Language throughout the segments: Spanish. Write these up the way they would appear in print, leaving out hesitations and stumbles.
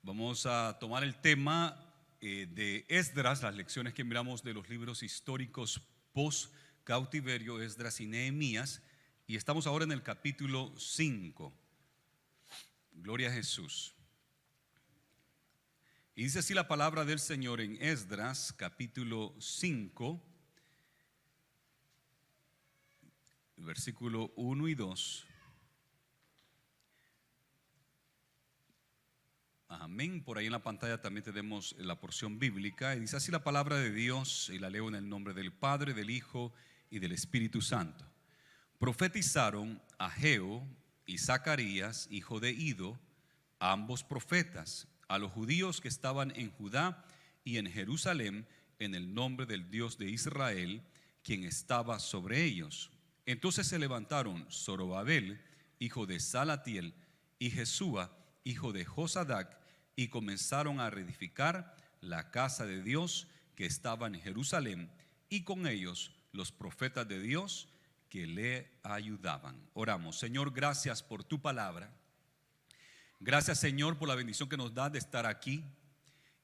Vamos a tomar el tema de Esdras, las lecciones que miramos de los libros históricos post cautiverio, Esdras y Nehemías, y estamos ahora en el capítulo 5. Gloria a Jesús. Y dice así la palabra del Señor en Esdras, capítulo 5, versículo 1 y 2. Amén. Por ahí en la pantalla también tenemos la porción bíblica. Y dice así la palabra de Dios, y la leo en el nombre del Padre, del Hijo y del Espíritu Santo. Profetizaron Ageo y Zacarías, hijo de Ido, ambos profetas, a los judíos que estaban en Judá y en Jerusalén, en el nombre del Dios de Israel, quien estaba sobre ellos. Entonces se levantaron Zorobabel, hijo de Salatiel, y Jesúa, hijo de Josadac, y comenzaron a reedificar la casa de Dios que estaba en Jerusalén, y con ellos los profetas de Dios que le ayudaban. Oramos. Señor, gracias por tu palabra. Gracias, Señor, por la bendición que nos da de estar aquí.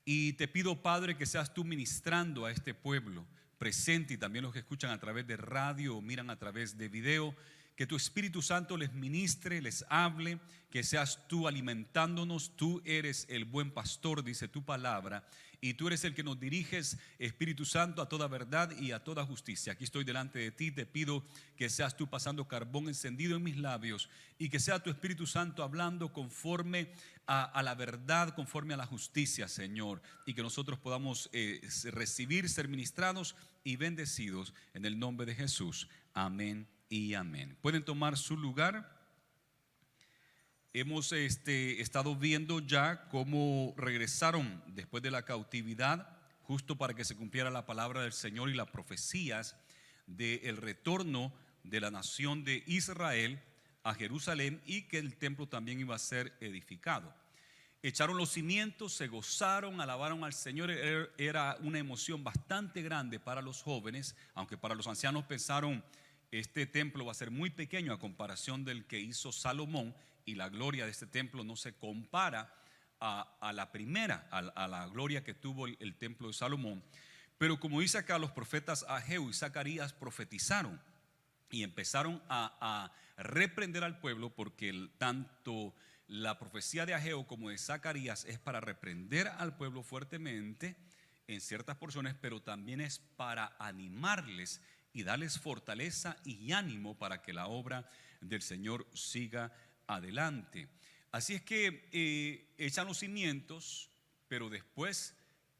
Y te pido, Padre, que seas tú ministrando a este pueblo presente y también los que escuchan a través de radio o miran a través de video. Que tu Espíritu Santo les ministre, les hable, que seas tú alimentándonos. Tú eres el buen pastor, dice tu palabra, y tú eres el que nos diriges, Espíritu Santo, a toda verdad y a toda justicia. Aquí estoy delante de ti, te pido que seas tú pasando carbón encendido en mis labios y que sea tu Espíritu Santo hablando conforme a la verdad, conforme a la justicia, Señor, y que nosotros podamos recibir, ser ministrados y bendecidos en el nombre de Jesús. Amén y amén. Pueden tomar su lugar. Hemos estado viendo ya cómo regresaron después de la cautividad, justo para que se cumpliera la palabra del Señor y las profecías del retorno de la nación de Israel a Jerusalén, y que el templo también iba a ser edificado. Echaron los cimientos, se gozaron, alabaron al Señor. Era una emoción bastante grande para los jóvenes, aunque para los ancianos pensaron: este templo va a ser muy pequeño a comparación del que hizo Salomón, y la gloria de este templo no se compara a la primera, a la gloria que tuvo el templo de Salomón. Pero como dice acá, los profetas Ageo y Zacarías profetizaron y empezaron a reprender al pueblo, porque tanto la profecía de Ageo como de Zacarías es para reprender al pueblo fuertemente en ciertas porciones, pero también es para animarles y darles fortaleza y ánimo para que la obra del Señor siga adelante. Así es que echan los cimientos, pero después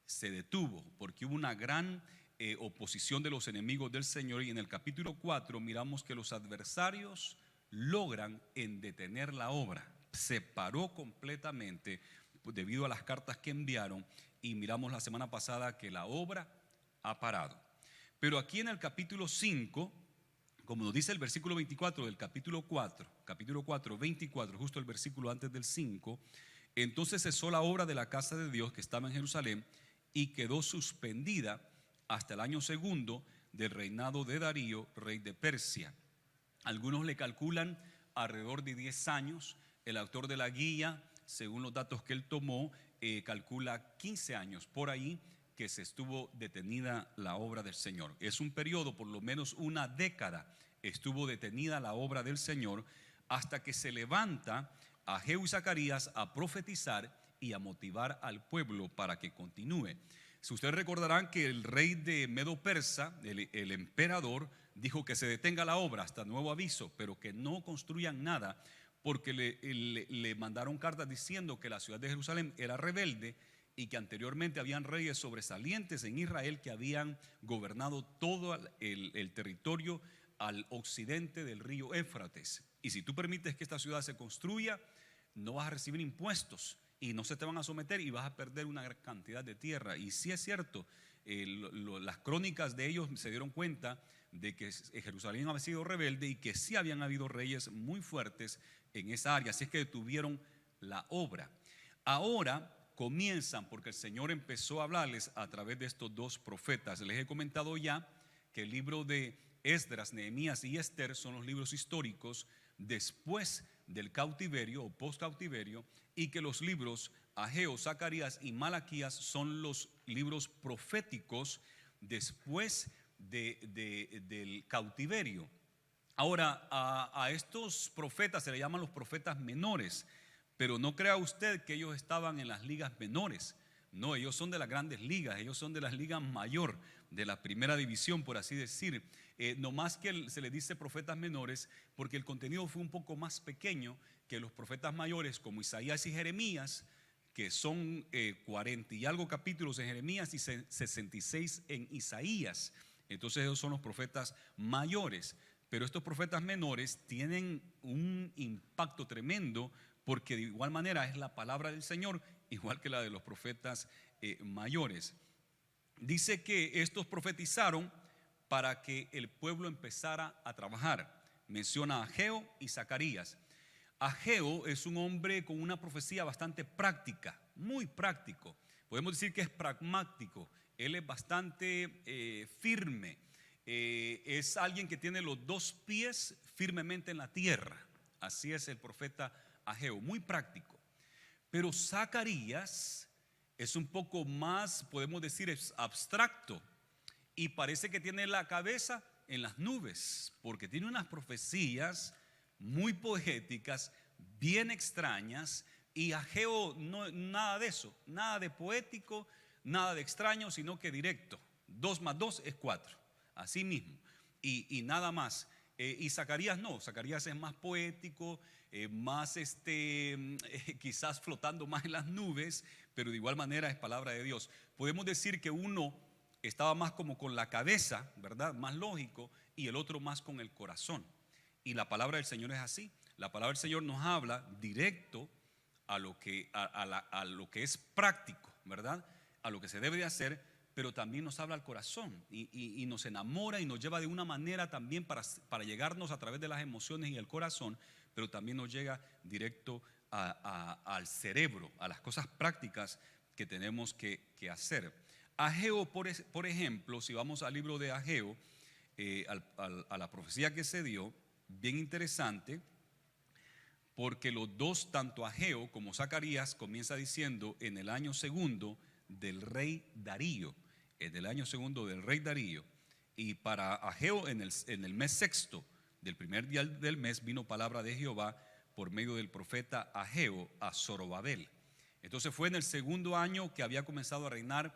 se detuvo, porque hubo una gran oposición de los enemigos del Señor. Y en el capítulo 4 miramos que los adversarios logran detener la obra. Se paró completamente debido a las cartas que enviaron, y miramos la semana pasada que la obra ha parado. Pero aquí en el capítulo 5, como nos dice el versículo 24 del capítulo 4, 24, justo el versículo antes del 5, entonces cesó la obra de la casa de Dios que estaba en Jerusalén y quedó suspendida hasta el año segundo del reinado de Darío, rey de Persia. Algunos le calculan alrededor de 10 años. El autor de la guía, según los datos que él tomó, calcula 15 años por ahí que se estuvo detenida la obra del Señor. Es un periodo, por lo menos una década estuvo detenida la obra del Señor, hasta que se levanta Ageo y Zacarías a profetizar y a motivar al pueblo para que continúe. Si ustedes recordarán que el rey de Medo Persa, el emperador, dijo que se detenga la obra hasta nuevo aviso, pero que no construyan nada, porque le mandaron cartas diciendo que la ciudad de Jerusalén era rebelde y que anteriormente habían reyes sobresalientes en Israel que habían gobernado todo el territorio al occidente del río Éufrates. Y si tú permites que esta ciudad se construya, no vas a recibir impuestos y no se te van a someter, y vas a perder una gran cantidad de tierra. Y sí es cierto, las crónicas de ellos se dieron cuenta de que Jerusalén había sido rebelde y que sí habían habido reyes muy fuertes en esa área. Así es que detuvieron la obra. Ahora comienzan, porque el Señor empezó a hablarles a través de estos dos profetas. Les he comentado ya que el libro de Esdras, Nehemías y Esther son los libros históricos después del cautiverio o post cautiverio, y que los libros Ageo, Zacarías y Malaquías son los libros proféticos después del cautiverio. Ahora, a estos profetas se le llaman los profetas menores, pero no crea usted que ellos estaban en las ligas menores. No, ellos son de las grandes ligas, ellos son de las ligas mayor, de la primera división, por así decir. No más que se les dice profetas menores porque el contenido fue un poco más pequeño que los profetas mayores como Isaías y Jeremías, que son 40 y algo capítulos en Jeremías y 66 en Isaías. Entonces esos son los profetas mayores. Pero estos profetas menores tienen un impacto tremendo porque de igual manera es la palabra del Señor, igual que la de los profetas mayores. Dice que estos profetizaron para que el pueblo empezara a trabajar. Menciona a Ageo y Zacarías. Ageo es un hombre con una profecía bastante práctica, muy práctico. Podemos decir que es pragmático. Él es bastante firme. Es alguien que tiene los dos pies firmemente en la tierra. Así es el profeta Ageo, muy práctico. Pero Zacarías es un poco más, podemos decir, es abstracto y parece que tiene la cabeza en las nubes, porque tiene unas profecías muy poéticas, bien extrañas, y Ageo no, nada de eso, nada de poético, nada de extraño, sino que directo. 2 más 2 es 4, así mismo, y nada más. Y Zacarías no, Zacarías es más poético, más quizás flotando más en las nubes, pero de igual manera es palabra de Dios. Podemos decir que uno estaba más como con la cabeza, ¿verdad? Más lógico, y el otro más con el corazón. Y la palabra del Señor es así. La palabra del Señor nos habla directo a lo que es práctico, ¿verdad? A lo que se debe de hacer, pero también nos habla al corazón y nos enamora y nos lleva de una manera también para llegarnos a través de las emociones y el corazón, pero también nos llega directo al cerebro, a las cosas prácticas que tenemos que hacer. Ageo, por ejemplo, si vamos al libro de Ageo, a la profecía que se dio, bien interesante, porque los dos, tanto Ageo como Zacarías, comienza diciendo en el año segundo del rey Darío, en el año segundo del rey Darío. Y para Ageo en el mes sexto del primer día del mes vino palabra de Jehová por medio del profeta Ageo a Zorobabel. Entonces fue en el segundo año que había comenzado a reinar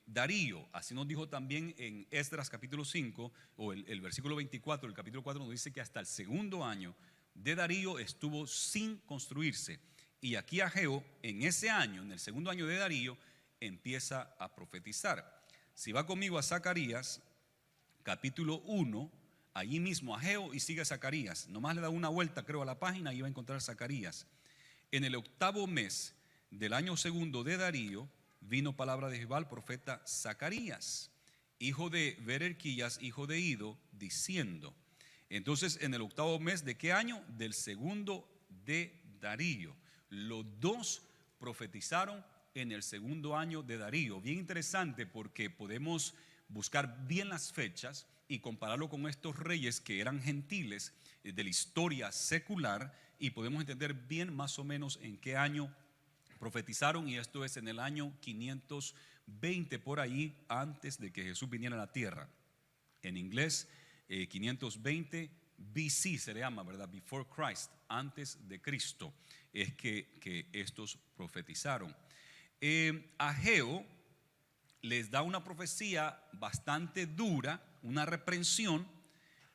Darío. Así nos dijo también en Esdras capítulo 5 o el versículo 24 del capítulo 4 nos dice que hasta el segundo año de Darío estuvo sin construirse. Y aquí Ageo en ese año, en el segundo año de Darío, empieza a profetizar. Si va conmigo a Zacarías capítulo 1, allí mismo Ageo y sigue Zacarías. Nomás le da una vuelta creo a la página y va a encontrar Zacarías. En el octavo mes del año segundo de Darío vino palabra de Jehová al profeta Zacarías, hijo de Bererquías, hijo de Ido, diciendo. Entonces en el octavo mes ¿de qué año? Del segundo de Darío. Los dos profetizaron en el segundo año de Darío. Bien interesante porque podemos buscar bien las fechas y compararlo con estos reyes que eran gentiles de la historia secular y podemos entender bien más o menos en qué año profetizaron, y esto es en el año 520 por ahí antes de que Jesús viniera a la tierra. En inglés 520 BC se le llama, ¿verdad? Before Christ, antes de Cristo es que estos profetizaron. Ageo les da una profecía bastante dura, una reprensión,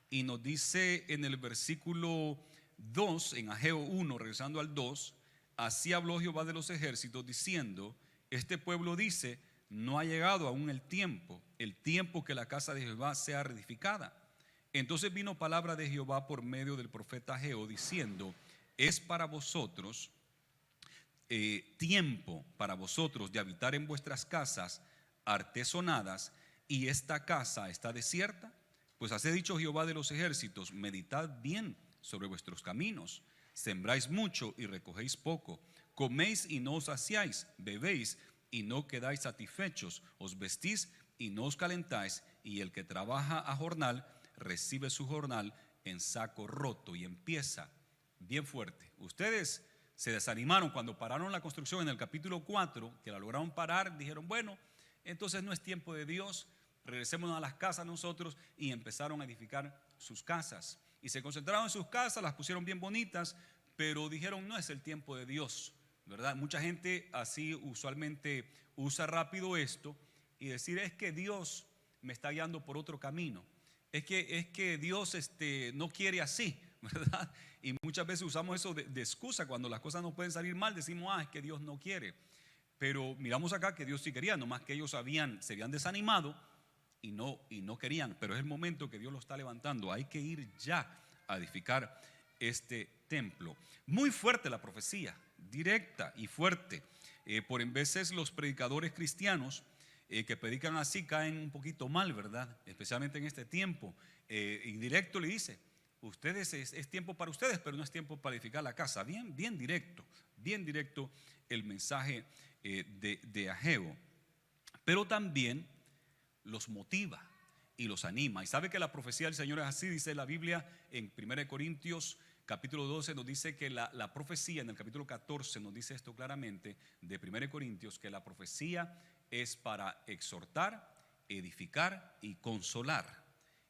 y nos dice en el versículo 2, en Ageo 1, regresando al 2, así habló Jehová de los ejércitos diciendo, este pueblo dice, no ha llegado aún el tiempo que la casa de Jehová sea reedificada. Entonces vino palabra de Jehová por medio del profeta Ageo diciendo, es para vosotros tiempo para vosotros de habitar en vuestras casas artesonadas, y esta casa está desierta. Pues así ha dicho Jehová de los ejércitos, meditad bien sobre vuestros caminos, sembráis mucho y recogéis poco, coméis y no os saciáis, bebéis y no quedáis satisfechos, os vestís y no os calentáis, y el que trabaja a jornal recibe su jornal en saco roto. Y empieza bien fuerte. Ustedes se desanimaron. Cuando pararon la construcción en el capítulo 4, que la lograron parar, dijeron, bueno, entonces no es tiempo de Dios, regresémonos a las casas nosotros, y empezaron a edificar sus casas. Y se concentraron en sus casas, las pusieron bien bonitas, pero dijeron, no es el tiempo de Dios, ¿verdad? Mucha gente así usualmente usa rápido esto y decir, es que Dios me está guiando por otro camino. Es que Dios no quiere así, ¿verdad? Y muchas veces usamos eso de excusa cuando las cosas no pueden salir mal, decimos, es que Dios no quiere. Pero miramos acá que Dios sí quería, nomás que ellos se habían desanimado y no querían. Pero es el momento que Dios lo está levantando. Hay que ir ya a edificar este templo. Muy fuerte la profecía, directa y fuerte. Por en veces los predicadores cristianos que predican así caen un poquito mal, ¿verdad? Especialmente en este tiempo. Y directo le dice, ustedes es tiempo para ustedes, pero no es tiempo para edificar la casa. Bien directo el mensaje de Ageo. Pero también los motiva y los anima. Y sabe que la profecía del Señor es así, dice la Biblia en 1 Corintios capítulo 12, nos dice que la profecía, en el capítulo 14 nos dice esto claramente, de 1 Corintios, que la profecía es para exhortar, edificar y consolar.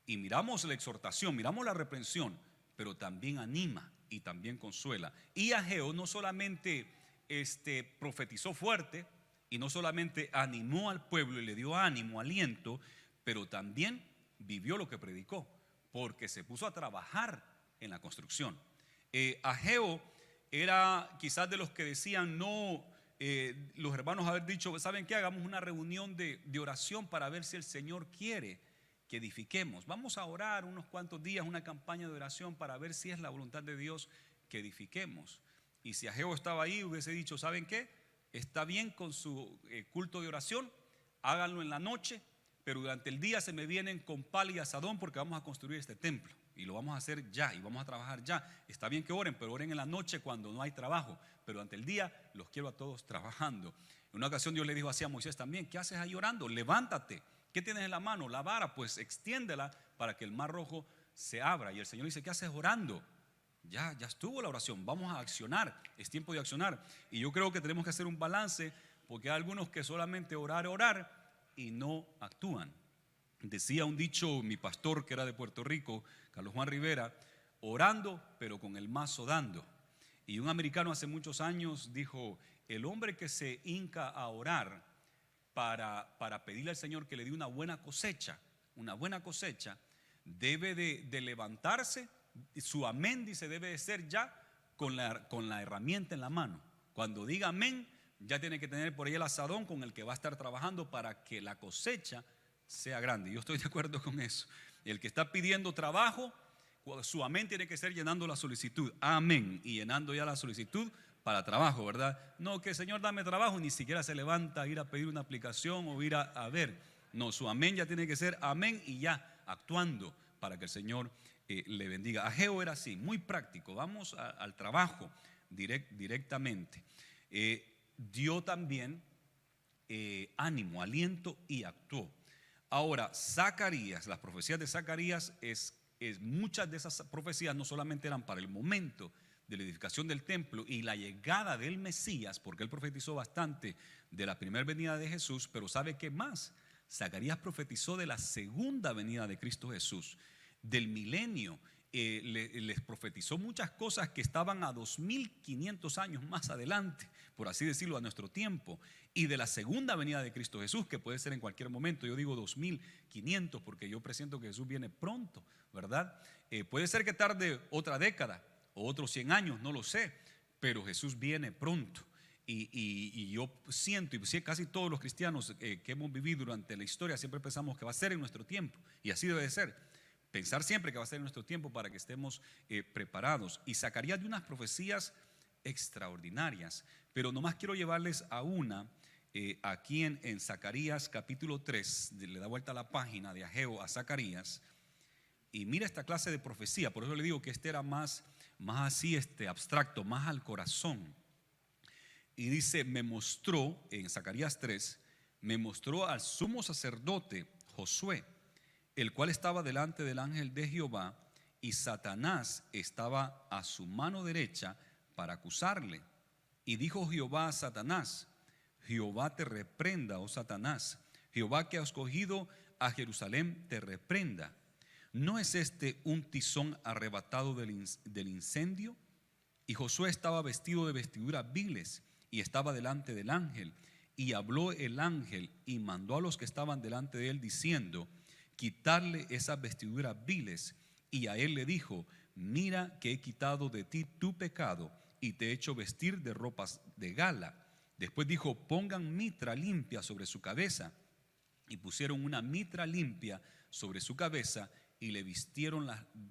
Y miramos la exhortación, miramos la reprensión, pero también anima y también consuela. Y Ageo no solamente profetizó fuerte y no solamente animó al pueblo y le dio ánimo, aliento, pero también vivió lo que predicó, porque se puso a trabajar en la construcción. Ageo era quizás de los que decían, no, los hermanos haber dicho, ¿saben qué? Hagamos una reunión de oración para ver si el Señor quiere que edifiquemos. Vamos a orar unos cuantos días, una campaña de oración para ver si es la voluntad de Dios que edifiquemos. Y si Ageo estaba ahí, hubiese dicho, ¿saben qué? Está bien con su culto de oración, háganlo en la noche, pero durante el día se me vienen con pala y asadón porque vamos a construir este templo y lo vamos a hacer ya y vamos a trabajar ya. Está bien que oren, pero oren en la noche cuando no hay trabajo, pero durante el día los quiero a todos trabajando. En una ocasión Dios le dijo así a Moisés también, ¿qué haces ahí orando? Levántate. ¿Qué tienes en la mano? La vara, pues extiéndela para que el mar rojo se abra. Y el Señor dice, ¿qué haces orando? Ya estuvo la oración, vamos a accionar, es tiempo de accionar. Y yo creo que tenemos que hacer un balance, porque hay algunos que solamente orar y no actúan. Decía un dicho mi pastor que era de Puerto Rico, Carlos Juan Rivera, orando pero con el mazo dando. Y un americano hace muchos años dijo, el hombre que se hinca a orar para pedirle al Señor que le dé una buena cosecha, debe de levantarse, su amén dice debe de ser ya con la herramienta en la mano. Cuando diga amén, ya tiene que tener por ahí el asadón con el que va a estar trabajando para que la cosecha sea grande. Yo estoy de acuerdo con eso. El que está pidiendo trabajo, su amén tiene que ser llenando la solicitud, amén, y llenando ya la solicitud para trabajo, ¿verdad? No, que Señor dame trabajo, ni siquiera se levanta a ir a pedir una aplicación o ir a ver. No, su amén ya tiene que ser amén y ya actuando para que el Señor le bendiga. Ageo era así, muy práctico. Vamos al trabajo directamente. Dio también ánimo, aliento y actuó. Ahora, Zacarías, las profecías de Zacarías, muchas de esas profecías no solamente eran para el momento de la edificación del templo y la llegada del Mesías, porque él profetizó bastante de la primera venida de Jesús, pero ¿sabe qué más? Zacarías profetizó de la segunda venida de Cristo Jesús, del milenio. Les profetizó muchas cosas que estaban a 2500 años más adelante, por así decirlo, a nuestro tiempo, y de la segunda venida de Cristo Jesús, que puede ser en cualquier momento. Yo digo 2500 porque yo presiento que Jesús viene pronto, ¿verdad? Puede ser que tarde otra década o otros 100 años, no lo sé, pero Jesús viene pronto. Y yo siento, y casi todos los cristianos que hemos vivido durante la historia siempre pensamos que va a ser en nuestro tiempo, y así debe de ser. Pensar siempre que va a ser en nuestro tiempo para que estemos preparados. Y Zacarías de unas profecías extraordinarias, pero nomás quiero llevarles a una aquí en Zacarías capítulo 3, le da vuelta a la página de Ageo a Zacarías, y mira esta clase de profecía. Por eso le digo que era más así abstracto, más al corazón. Y dice, me mostró, en Zacarías 3, me mostró al sumo sacerdote Josué, el cual estaba delante del ángel de Jehová, y Satanás estaba a su mano derecha para acusarle. Y dijo Jehová a Satanás: Jehová te reprenda, oh Satanás. Jehová que ha escogido a Jerusalén te reprenda. ¿No es este un tizón arrebatado del incendio? Y Josué estaba vestido de vestiduras viles y estaba delante del ángel. Y habló el ángel y mandó a los que estaban delante de él diciendo: quitarle esas vestiduras viles. Y a él le dijo: mira que he quitado de ti tu pecado y te he hecho vestir de ropas de gala. Después dijo: pongan mitra limpia sobre su cabeza. Y pusieron una mitra limpia sobre su cabeza y le vistieron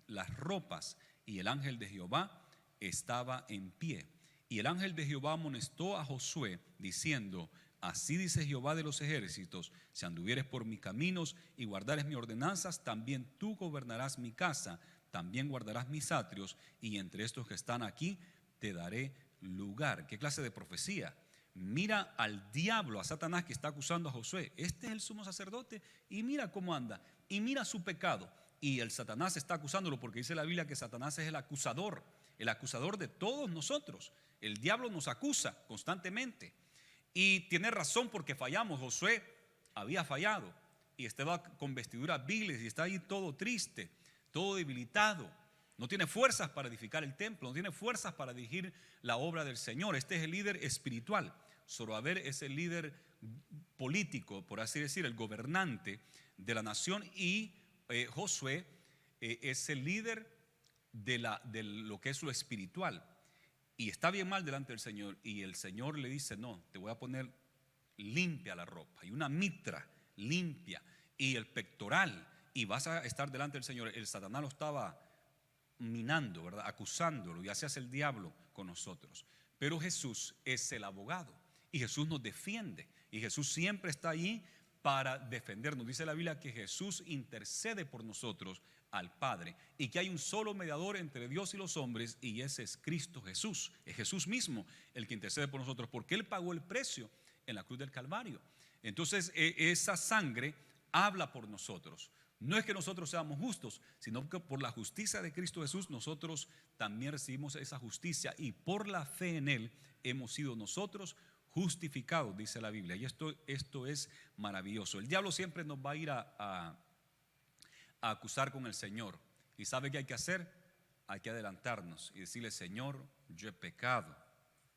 las ropas. Y el ángel de Jehová estaba en pie. Y el ángel de Jehová amonestó a Josué diciendo: así dice Jehová de los ejércitos: si anduvieres por mis caminos y guardares mis ordenanzas, también tú gobernarás mi casa, también guardarás mis atrios, y entre estos que están aquí te daré lugar. ¿Qué clase de profecía? Mira al diablo, a Satanás, que está acusando a Josué. Este es el sumo sacerdote y mira cómo anda y mira su pecado. Y el Satanás está acusándolo, porque dice la Biblia que Satanás es el acusador de todos nosotros. El diablo nos acusa constantemente. Y tiene razón, porque fallamos. Josué había fallado y estaba con vestiduras viles y está ahí todo triste, todo debilitado. No tiene fuerzas para edificar el templo, no tiene fuerzas para dirigir la obra del Señor. Este es el líder espiritual. Zorobabel es el líder político, por así decir, el gobernante de la nación, y Josué es el líder de lo que es lo espiritual. Y está bien mal delante del Señor, y el Señor le dice: no, te voy a poner limpia la ropa y una mitra limpia y el pectoral, y vas a estar delante del Señor. El Satanás lo estaba minando, ¿verdad? Acusándolo, y así hace el diablo con nosotros. Pero Jesús es el abogado y Jesús nos defiende, y Jesús siempre está allí para defendernos. Dice la Biblia que Jesús intercede por nosotros al Padre, y que hay un solo mediador entre Dios y los hombres, y ese es Cristo Jesús. Es Jesús mismo el que intercede por nosotros, porque Él pagó el precio en la cruz del Calvario. Entonces esa sangre habla por nosotros. No es que nosotros seamos justos, sino que por la justicia de Cristo Jesús nosotros también recibimos esa justicia, y por la fe en Él hemos sido nosotros justificados, dice la Biblia. Y esto es maravilloso. El diablo siempre nos va a ir a acusar con el Señor. ¿Y sabe qué hay que hacer? Hay que adelantarnos y decirle: Señor, yo he pecado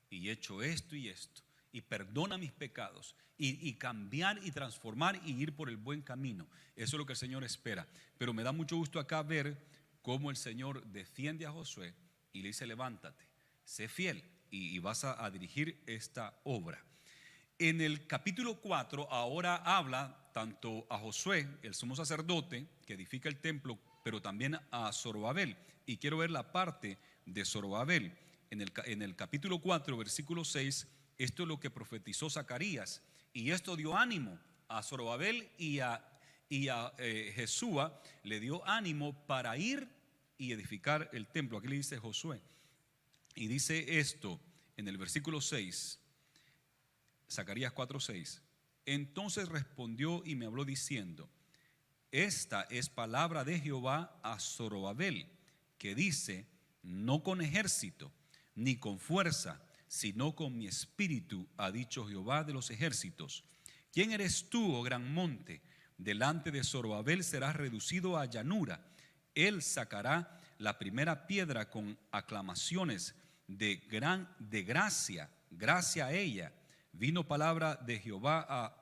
y he hecho esto y esto, y perdona mis pecados, y cambiar y transformar y ir por el buen camino. Eso es lo que el Señor espera. Pero me da mucho gusto acá ver cómo el Señor defiende a Josué y le dice: levántate, sé fiel y vas a dirigir esta obra. En el capítulo 4 ahora habla tanto a Josué, el sumo sacerdote que edifica el templo, pero también a Zorobabel. Y quiero ver la parte de Zorobabel. En el capítulo 4, versículo 6, esto es lo que profetizó Zacarías. Y esto dio ánimo a Zorobabel y a Jesúa, le dio ánimo para ir y edificar el templo. Aquí le dice Josué. Y dice esto en el versículo 6, Zacarías 4:6. Entonces respondió y me habló diciendo: esta es palabra de Jehová a Zorobabel, que dice: no con ejército ni con fuerza, sino con mi espíritu, ha dicho Jehová de los ejércitos. ¿Quién eres tú, oh gran monte? Delante de Zorobabel serás reducido a llanura. Él sacará la primera piedra con aclamaciones de gracia a ella. Vino palabra de Jehová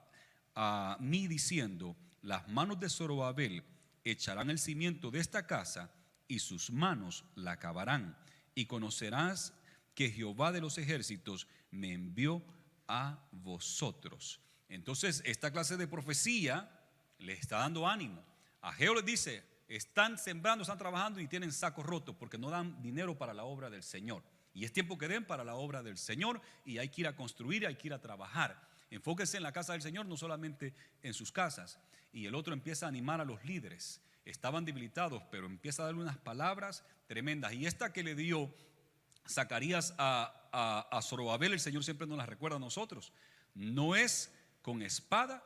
a mí diciendo: las manos de Zorobabel echarán el cimiento de esta casa, y sus manos la acabarán, y conocerás que Jehová de los ejércitos me envió a vosotros. Entonces esta clase de profecía le está dando ánimo. Ageo les dice: están sembrando, están trabajando y tienen sacos rotos porque no dan dinero para la obra del Señor. Y es tiempo que den para la obra del Señor, y hay que ir a construir, hay que ir a trabajar. Enfóquese en la casa del Señor, no solamente en sus casas. Y el otro empieza a animar a los líderes. Estaban debilitados, pero empieza a darle unas palabras tremendas. Y esta que le dio Zacarías a Zorobabel, el Señor siempre nos la recuerda a nosotros. No es con espada,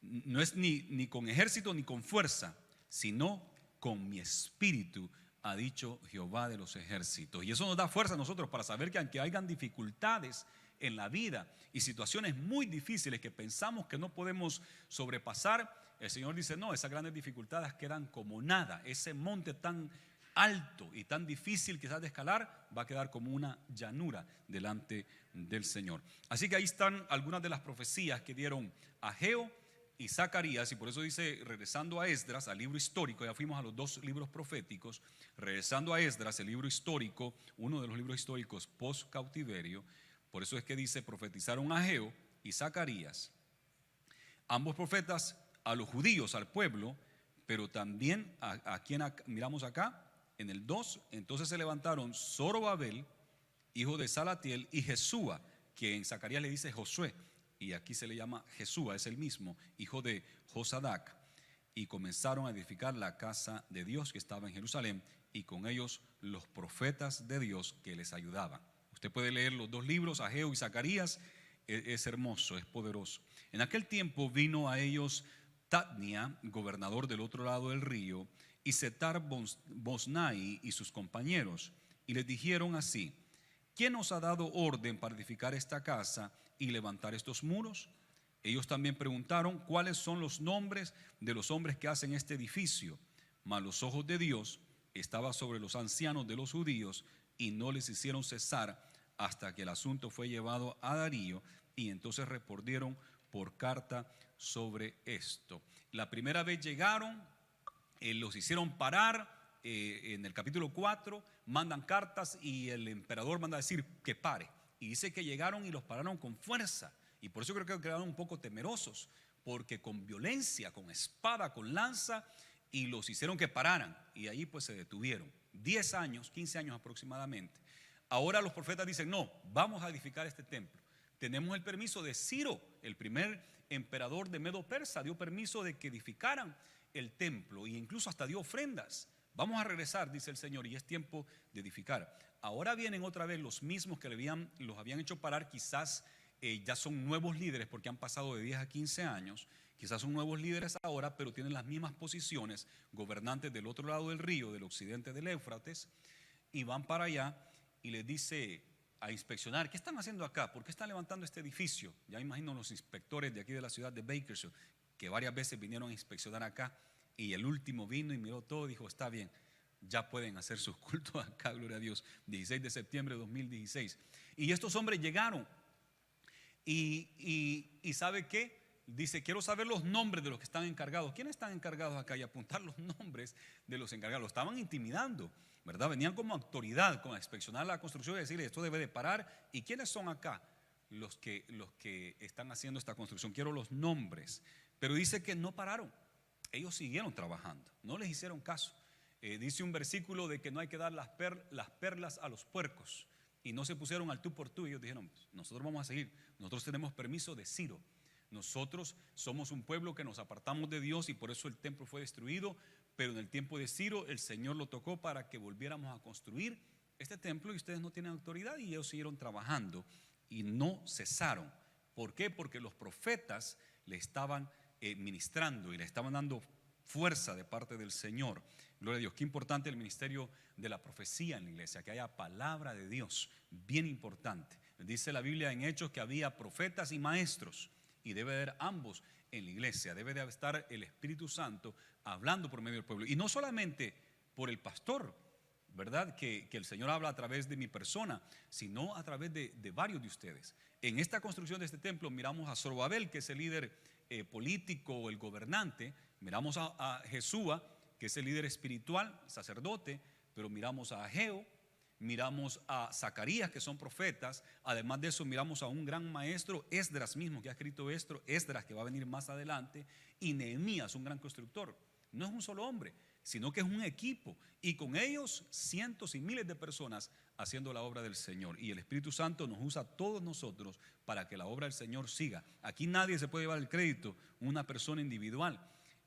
no es ni con ejército ni con fuerza, sino con mi espíritu, ha dicho Jehová de los ejércitos. Y eso nos da fuerza a nosotros para saber que aunque hayan dificultades en la vida y situaciones muy difíciles que pensamos que no podemos sobrepasar, el Señor dice, no, esas grandes dificultades quedan como nada. Ese monte tan alto y tan difícil quizás de escalar va a quedar como una llanura delante del Señor. Así que ahí están algunas de las profecías que dieron Ageo y Zacarías, y por eso dice, regresando a Esdras, al libro histórico, ya fuimos a los dos libros proféticos, regresando a Esdras, el libro histórico, uno de los libros históricos post cautiverio, por eso es que dice, profetizaron Ageo y Zacarías, ambos profetas a los judíos, al pueblo, pero también a quien miramos acá, en el 2, entonces se levantaron Zorobabel, hijo de Salatiel, y Jesúa, que en Zacarías le dice Josué, y aquí se le llama Jesúa, es el mismo, hijo de Josadac, y comenzaron a edificar la casa de Dios que estaba en Jerusalén, y con ellos los profetas de Dios que les ayudaban. Usted puede leer los dos libros, Ageo y Zacarías, es hermoso, es poderoso. En aquel tiempo vino a ellos Tatnia, gobernador del otro lado del río, y Setar-Boznai y sus compañeros, y les dijeron así: ¿quién os ha dado orden para edificar esta casa y levantar estos muros? Ellos también preguntaron cuáles son los nombres de los hombres que hacen este edificio. Mas los ojos de Dios estaban sobre los ancianos de los judíos y no les hicieron cesar hasta que el asunto fue llevado a Darío, y entonces respondieron por carta sobre esto. La primera vez llegaron, los hicieron parar. En el capítulo 4 mandan cartas y el emperador manda a decir que pare, y dice que llegaron y los pararon con fuerza, y por eso creo que quedaron un poco temerosos, porque con violencia, con espada, con lanza, y los hicieron que pararan, y ahí pues se detuvieron 10 años, 15 años aproximadamente. Ahora los profetas dicen, no, vamos a edificar este templo. Tenemos el permiso de Ciro, el primer emperador de Medo Persa, dio permiso de que edificaran el templo, e incluso hasta dio ofrendas. Vamos a regresar, dice el Señor, y es tiempo de edificar. Ahora vienen otra vez los mismos que los habían hecho parar, quizás ya son nuevos líderes porque han pasado de 10 a 15 años, quizás son nuevos líderes ahora, pero tienen las mismas posiciones, gobernantes del otro lado del río, del occidente del Éufrates, y van para allá y les dice a inspeccionar, ¿qué están haciendo acá? ¿Por qué están levantando este edificio? Ya imagino los inspectores de aquí de la ciudad de Bakersfield, que varias veces vinieron a inspeccionar acá. Y el último vino y miró todo, dijo, está bien, ya pueden hacer sus cultos acá, gloria a Dios. 16 de septiembre de 2016. Y estos hombres llegaron y ¿sabe qué? Dice, quiero saber los nombres de los que están encargados. ¿Quiénes están encargados acá? Y apuntar los nombres de los encargados. Lo estaban intimidando, ¿verdad? Venían como autoridad, como a inspeccionar la construcción y decirle, esto debe de parar. ¿Y quiénes son acá los que están haciendo esta construcción? Quiero los nombres. Pero dice que no pararon. Ellos siguieron trabajando, no les hicieron caso. Dice un versículo de que no hay que dar las perlas a los puercos, y no se pusieron al tú por tú. Ellos dijeron, nosotros vamos a seguir, nosotros tenemos permiso de Ciro, nosotros somos un pueblo que nos apartamos de Dios y por eso el templo fue destruido, pero en el tiempo de Ciro el Señor lo tocó para que volviéramos a construir este templo, y ustedes no tienen autoridad. Y ellos siguieron trabajando y no cesaron. ¿Por qué? Porque los profetas le estaban ministrando y le estaban dando fuerza de parte del Señor. Gloria a Dios. Qué importante el ministerio de la profecía en la iglesia, que haya palabra de Dios, bien importante. Dice la Biblia en Hechos que había profetas y maestros, y debe haber ambos en la iglesia. Debe de estar el Espíritu Santo hablando por medio del pueblo, y no solamente por el pastor, ¿verdad? Que el Señor habla a través de mi persona, sino a través de varios de ustedes. En esta construcción de este templo miramos a Zorobabel, que es el líder político, el gobernante. Miramos a Jesúa, que es el líder espiritual, sacerdote. Pero miramos a Ageo, miramos a Zacarías, que son profetas. Además de eso miramos a un gran maestro, Esdras mismo, que ha escrito esto, Esdras, que va a venir más adelante, y Nehemías, un gran constructor. No es un solo hombre, sino que es un equipo, y con ellos cientos y miles de personas haciendo la obra del Señor. Y el Espíritu Santo nos usa a todos nosotros para que la obra del Señor siga. Aquí nadie se puede llevar el crédito, una persona individual.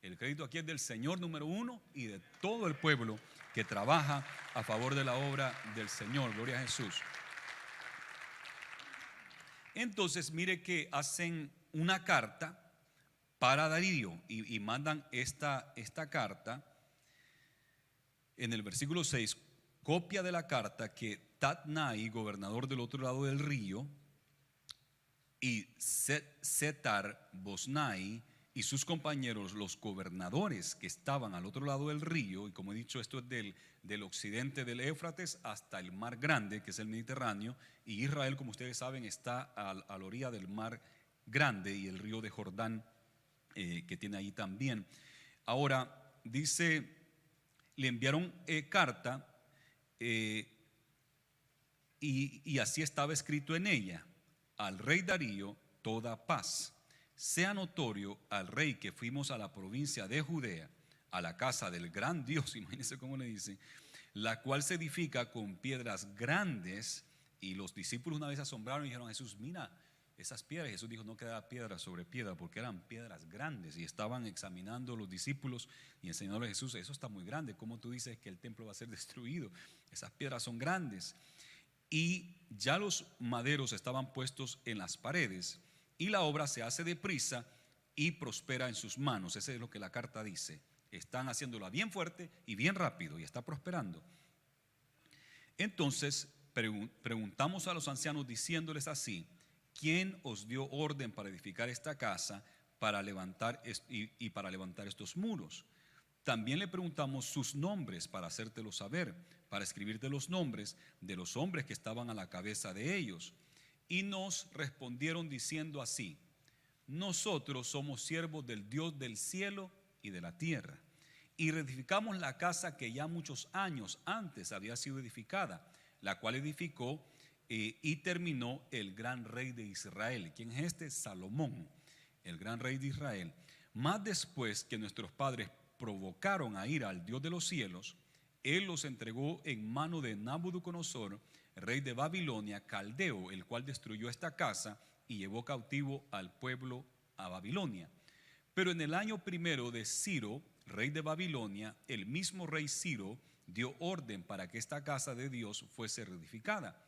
El crédito aquí es del Señor número uno y de todo el pueblo que trabaja a favor de la obra del Señor. Gloria a Jesús. Entonces mire que hacen una carta para Darío y mandan esta carta. En el versículo 6, copia de la carta que Tatnai, gobernador del otro lado del río, y Setar Bosnai y sus compañeros, los gobernadores que estaban al otro lado del río, y como he dicho, esto es del occidente del Éufrates hasta el mar grande, que es el Mediterráneo, y Israel, como ustedes saben, está a la orilla del mar grande y el río de Jordán, que tiene ahí también. Ahora, dice, le enviaron carta, y así estaba escrito en ella: al rey Darío toda paz. Sea notorio al rey que fuimos a la provincia de Judea, a la casa del gran Dios, imagínense cómo le dice, la cual se edifica con piedras grandes. Y los discípulos una vez asombraron y dijeron: Jesús, mira esas piedras. Jesús dijo: no queda piedra sobre piedra, porque eran piedras grandes. Y estaban examinando los discípulos y enseñándole a Jesús: eso está muy grande, ¿cómo tú dices que el templo va a ser destruido? Esas piedras son grandes. Y ya los maderos estaban puestos en las paredes, y la obra se hace deprisa y prospera en sus manos. Eso es lo que la carta dice. Están haciéndola bien fuerte y bien rápido, y está prosperando. Entonces preguntamos a los ancianos diciéndoles así: ¿quién os dio orden para edificar esta casa para levantar y para levantar estos muros? También le preguntamos sus nombres para hacértelo saber, para escribirte los nombres de los hombres que estaban a la cabeza de ellos. Y nos respondieron diciendo así: nosotros somos siervos del Dios del cielo y de la tierra, y reedificamos la casa que ya muchos años antes había sido edificada, la cual edificó y terminó el gran rey de Israel. ¿Quién es este? Salomón, el gran rey de Israel. Más después que nuestros padres provocaron a ira al Dios de los cielos, él los entregó en mano de Nabucodonosor, rey de Babilonia, caldeo, el cual destruyó esta casa y llevó cautivo al pueblo a Babilonia. Pero en el año primero de Ciro, rey de Babilonia, el mismo rey Ciro dio orden para que esta casa de Dios fuese reedificada.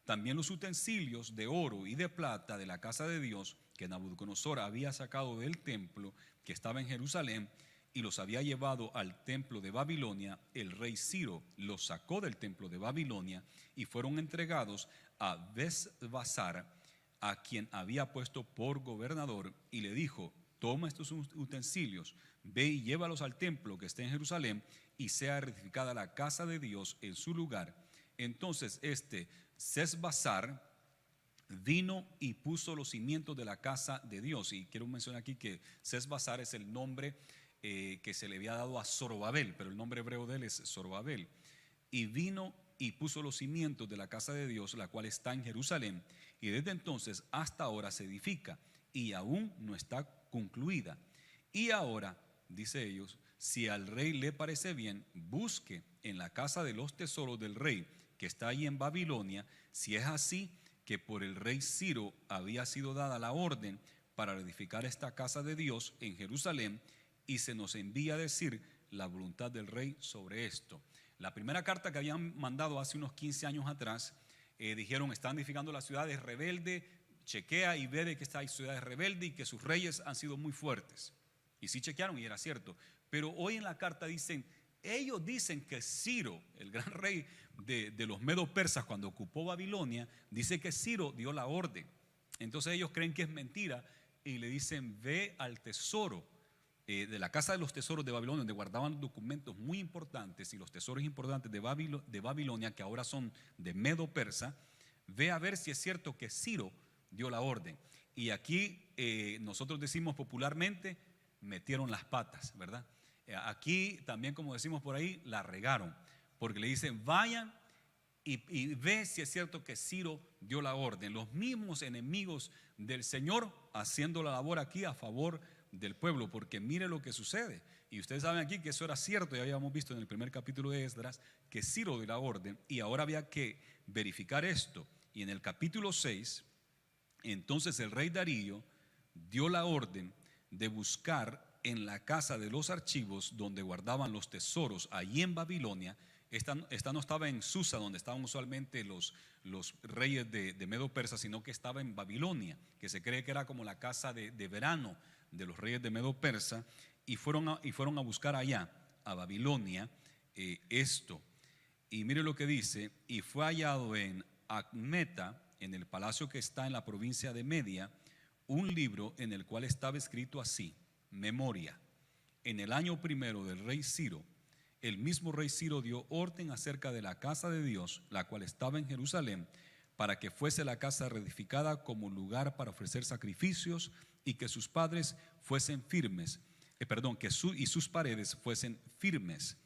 También los utensilios de oro y de plata de la casa de Dios que Nabucodonosor había sacado del templo que estaba en Jerusalén y los había llevado al templo de Babilonia, el rey Ciro los sacó del templo de Babilonia y fueron entregados a Besbasar, a quien había puesto por gobernador, y le dijo: toma estos utensilios, ve y llévalos al templo que está en Jerusalén, y sea reedificada la casa de Dios en su lugar. Entonces Sesbazar vino y puso los cimientos de la casa de Dios. Y quiero mencionar aquí que Sesbazar es el nombre que se le había dado a Zorobabel, pero el nombre hebreo de él es Zorobabel. Y vino y puso los cimientos de la casa de Dios, la cual está en Jerusalén, y desde entonces hasta ahora se edifica, y aún no está concluida. Y ahora, dice ellos, si al rey le parece bien, busque en la casa de los tesoros del rey, que está ahí en Babilonia, si es así que por el rey Ciro había sido dada la orden para edificar esta casa de Dios en Jerusalén, y se nos envía a decir la voluntad del rey sobre esto. La primera carta que habían mandado hace unos 15 años atrás, dijeron: están edificando las ciudades rebeldes, chequea y ve de que estas ciudades rebeldes y que sus reyes han sido muy fuertes. Y sí chequearon y era cierto. Pero hoy en la carta dicen, ellos dicen que Ciro, el gran rey de los medos persas, cuando ocupó Babilonia, dice que Ciro dio la orden. Entonces ellos creen que es mentira y le dicen: ve al tesoro de la casa de los tesoros de Babilonia, donde guardaban documentos muy importantes, y los tesoros importantes de Babilonia, que ahora son de Medo Persa, ve a ver si es cierto que Ciro dio la orden. Y aquí nosotros decimos popularmente: metieron las patas, ¿verdad? Aquí también, como decimos por ahí, la regaron, porque le dicen: vayan y ve si es cierto que Ciro dio la orden. Los mismos enemigos del Señor haciendo la labor aquí a favor del pueblo, porque mire lo que sucede. Y ustedes saben aquí que eso era cierto, ya habíamos visto en el primer capítulo de Esdras que Ciro dio la orden, y ahora había que verificar esto. Y en el capítulo 6, entonces el rey Darío dio la orden de buscar en la casa de los archivos donde guardaban los tesoros allí en Babilonia. Esta no estaba en Susa, donde estaban usualmente los reyes de Medo Persa, sino que estaba en Babilonia, que se cree que era como la casa de verano de los reyes de Medo Persa, y fueron a buscar allá, a Babilonia, esto. Y mire lo que dice: y fue hallado en Acmeta, en el palacio que está en la provincia de Media, un libro en el cual estaba escrito así: Memoria. En el año primero del rey Ciro, el mismo rey Ciro dio orden acerca de la casa de Dios, la cual estaba en Jerusalén, para que fuese la casa reedificada como lugar para ofrecer sacrificios, y que sus padres fuesen firmes, y sus paredes fuesen firmes.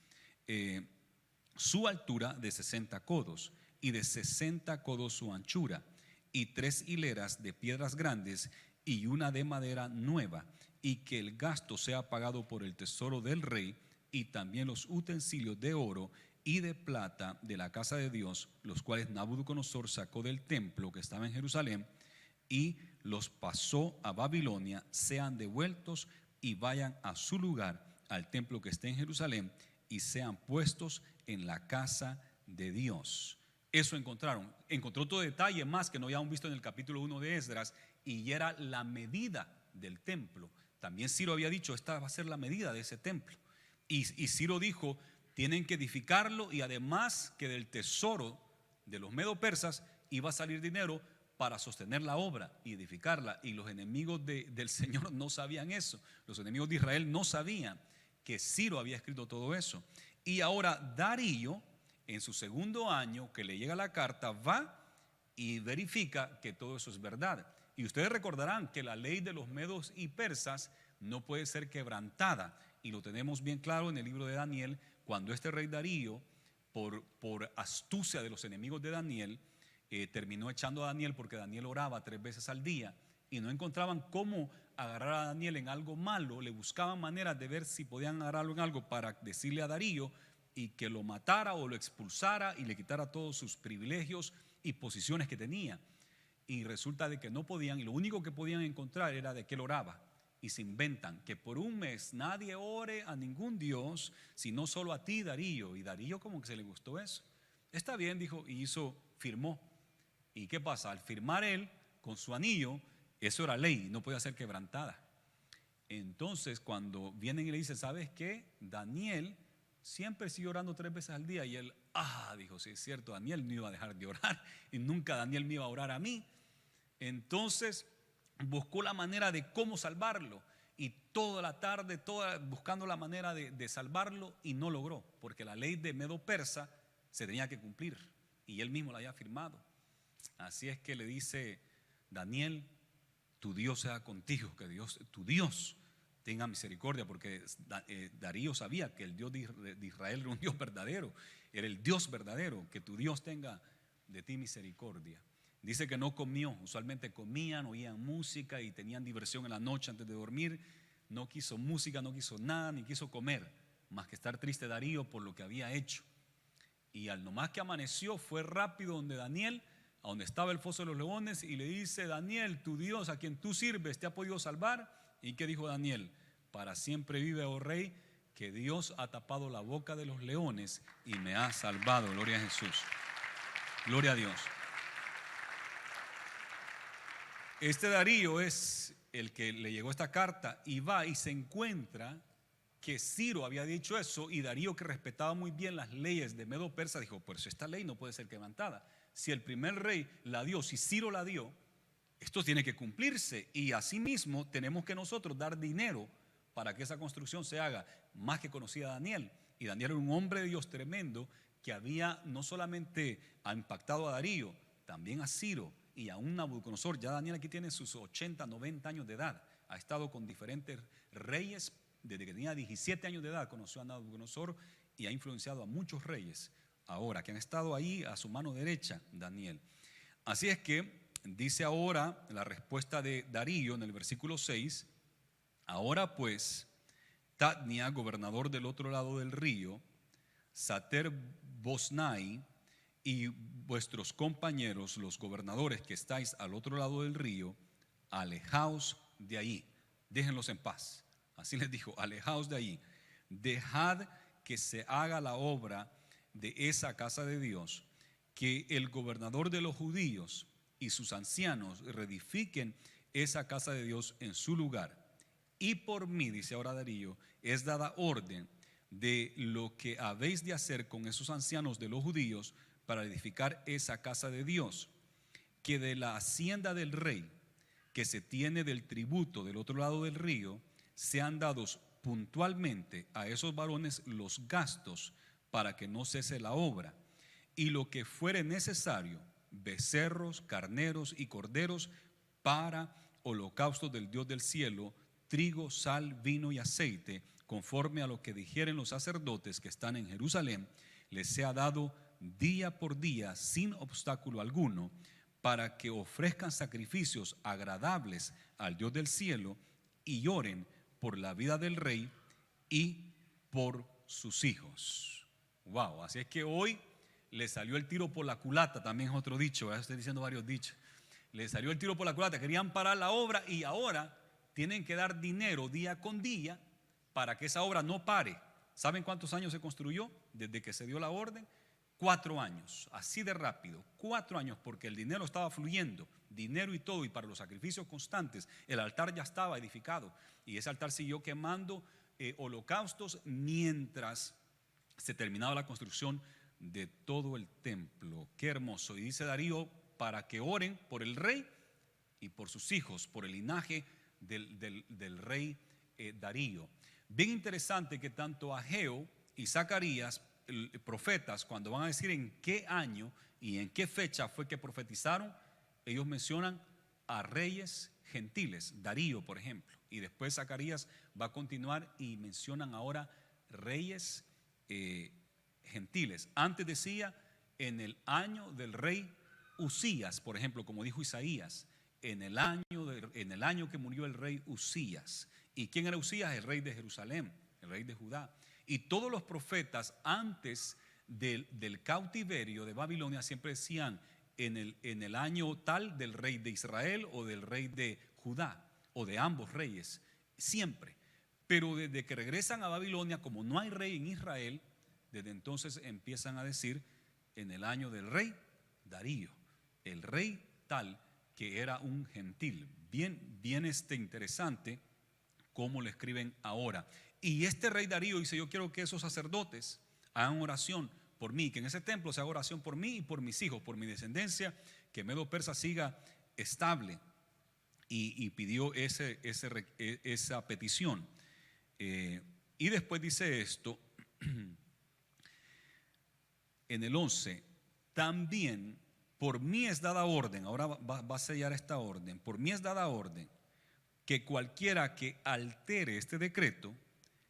Su altura de 60 codos y de 60 codos su anchura, y 3 hileras de piedras grandes y una de madera nueva, y que el gasto sea pagado por el tesoro del rey, y también los utensilios de oro y de plata de la casa de Dios, los cuales Nabucodonosor sacó del templo que estaba en Jerusalén y los pasó a Babilonia, sean devueltos y vayan a su lugar, al templo que esté en Jerusalén, y sean puestos en la casa de Dios. Eso encontraron. Encontró otro detalle más que no habíamos visto en el capítulo 1 de Esdras, y era la medida del templo. También Ciro había dicho: esta va a ser la medida de ese templo. Y Ciro dijo: tienen que edificarlo, y además que del tesoro de los medo-persas iba a salir dinero para sostener la obra y edificarla. Y los enemigos del Señor no sabían eso. Los enemigos de Israel no sabían que Ciro había escrito todo eso. Y ahora Darío, en su segundo año que le llega la carta, va y verifica que todo eso es verdad. Y ustedes recordarán que la ley de los medos y persas no puede ser quebrantada, y lo tenemos bien claro en el libro de Daniel, cuando este rey Darío, por astucia de los enemigos de Daniel, terminó echando a Daniel, porque Daniel oraba 3 veces al día y no encontraban cómo agarrar a Daniel en algo malo. Le buscaban maneras de ver si podían agarrarlo en algo para decirle a Darío y que lo matara o lo expulsara y le quitara todos sus privilegios y posiciones que tenía. Y resulta de que no podían, y lo único que podían encontrar era de que él oraba. Y se inventan que por un mes nadie ore a ningún dios, sino solo a ti, Darío. Y Darío como que se le gustó eso. Está bien, dijo, y firmó. ¿Y qué pasa? Al firmar él con su anillo, eso era ley, no podía ser quebrantada. Entonces cuando vienen y le dicen: ¿sabes qué? Daniel siempre sigue orando 3 veces al día. Y él, dijo: sí, es cierto, Daniel no iba a dejar de orar, y nunca Daniel me iba a orar a mí. Entonces buscó la manera de cómo salvarlo, y toda la tarde, buscando la manera de salvarlo, y no logró, porque la ley de Medo-Persa se tenía que cumplir, y él mismo la había firmado. Así es que le dice: Daniel, tu Dios sea contigo, que tu Dios tenga misericordia, porque Darío sabía que el Dios de Israel era un Dios verdadero, era el Dios verdadero. Que tu Dios tenga de ti misericordia. Dice que no comió, usualmente comían, oían música y tenían diversión en la noche antes de dormir. No quiso música, no quiso nada, ni quiso comer, más que estar triste Darío por lo que había hecho. Y al nomás que amaneció, fue rápido donde Daniel, a donde estaba el foso de los leones, y le dice: Daniel, tu Dios, a quien tú sirves, ¿te ha podido salvar? ¿Y qué dijo Daniel? Para siempre vive, oh rey, que Dios ha tapado la boca de los leones y me ha salvado. Gloria a Jesús. Gloria a Dios. Este Darío es el que le llegó esta carta, y va y se encuentra que Ciro había dicho eso, y Darío, que respetaba muy bien las leyes de Medo-Persa, dijo: pues esta ley no puede ser quebrantada. Si el primer rey la dio, si Ciro la dio, esto tiene que cumplirse. Y asimismo tenemos que nosotros dar dinero para que esa construcción se haga. Más que conocía a Daniel, y Daniel era un hombre de Dios tremendo, que había no solamente impactado a Darío, también a Ciro y a un Nabucodonosor. Ya Daniel aquí tiene sus 80, 90 años de edad. Ha estado con diferentes reyes. Desde que tenía 17 años de edad conoció a Nabucodonosor, y ha influenciado a muchos reyes ahora que han estado ahí a su mano derecha, Daniel. Así es que dice ahora la respuesta de Darío en el versículo 6: ahora pues, Tatnia, gobernador del otro lado del río, Sater-Boznai, y vuestros compañeros, los gobernadores que estáis al otro lado del río, alejaos de ahí, déjenlos en paz. Así les dijo: alejaos de ahí, dejad que se haga la obra de esa casa de Dios, que el gobernador de los judíos y sus ancianos reedifiquen esa casa de Dios en su lugar. Y por mí, dice ahora Darío, es dada orden de lo que habéis de hacer con esos ancianos de los judíos para edificar esa casa de Dios, que de la hacienda del rey que se tiene del tributo del otro lado del río, sean dados puntualmente a esos varones los gastos para que no cese la obra, y lo que fuere necesario, becerros, carneros y corderos para holocaustos del Dios del cielo, trigo, sal, vino y aceite, conforme a lo que dijeren los sacerdotes que están en Jerusalén, les sea dado día por día sin obstáculo alguno, para que ofrezcan sacrificios agradables al Dios del cielo y oren por la vida del rey y por sus hijos. Wow, así es que hoy le salió el tiro por la culata, también es otro dicho, ¿verdad? Estoy diciendo varios dichos. Le salió el tiro por la culata, querían parar la obra y ahora tienen que dar dinero día con día para que esa obra no pare. ¿Saben cuántos años se construyó desde que se dio la orden? 4 años, así de rápido, 4 años, porque el dinero estaba fluyendo, dinero y todo, y para los sacrificios constantes, el altar ya estaba edificado, y ese altar siguió quemando holocaustos mientras se terminaba la construcción de todo el templo. Qué hermoso. Y dice Darío, para que oren por el rey y por sus hijos, por el linaje del rey Darío. Bien interesante que tanto Ageo y Zacarías, profetas, cuando van a decir en qué año y en qué fecha fue que profetizaron, ellos mencionan a reyes gentiles, Darío por ejemplo, y después Zacarías va a continuar y mencionan ahora reyes gentiles. Antes decía en el año del rey Usías, por ejemplo, como dijo Isaías, en el año que murió el rey Usías. ¿Y quién era Usías? El rey de Jerusalén, el rey de Judá. Y todos los profetas antes del cautiverio de Babilonia siempre decían en el año tal del rey de Israel o del rey de Judá o de ambos reyes, siempre. Pero desde que regresan a Babilonia, como no hay rey en Israel, desde entonces empiezan a decir en el año del rey Darío, el rey tal que era un gentil. Bien interesante cómo lo escriben ahora. Y este rey Darío dice, yo quiero que esos sacerdotes hagan oración por mí, que en ese templo se haga oración por mí y por mis hijos, por mi descendencia, que Medo Persa siga estable. Y pidió esa petición. Y después dice esto, en el 11, también por mí es dada orden, ahora va a sellar esta orden, por mí es dada orden que cualquiera que altere este decreto,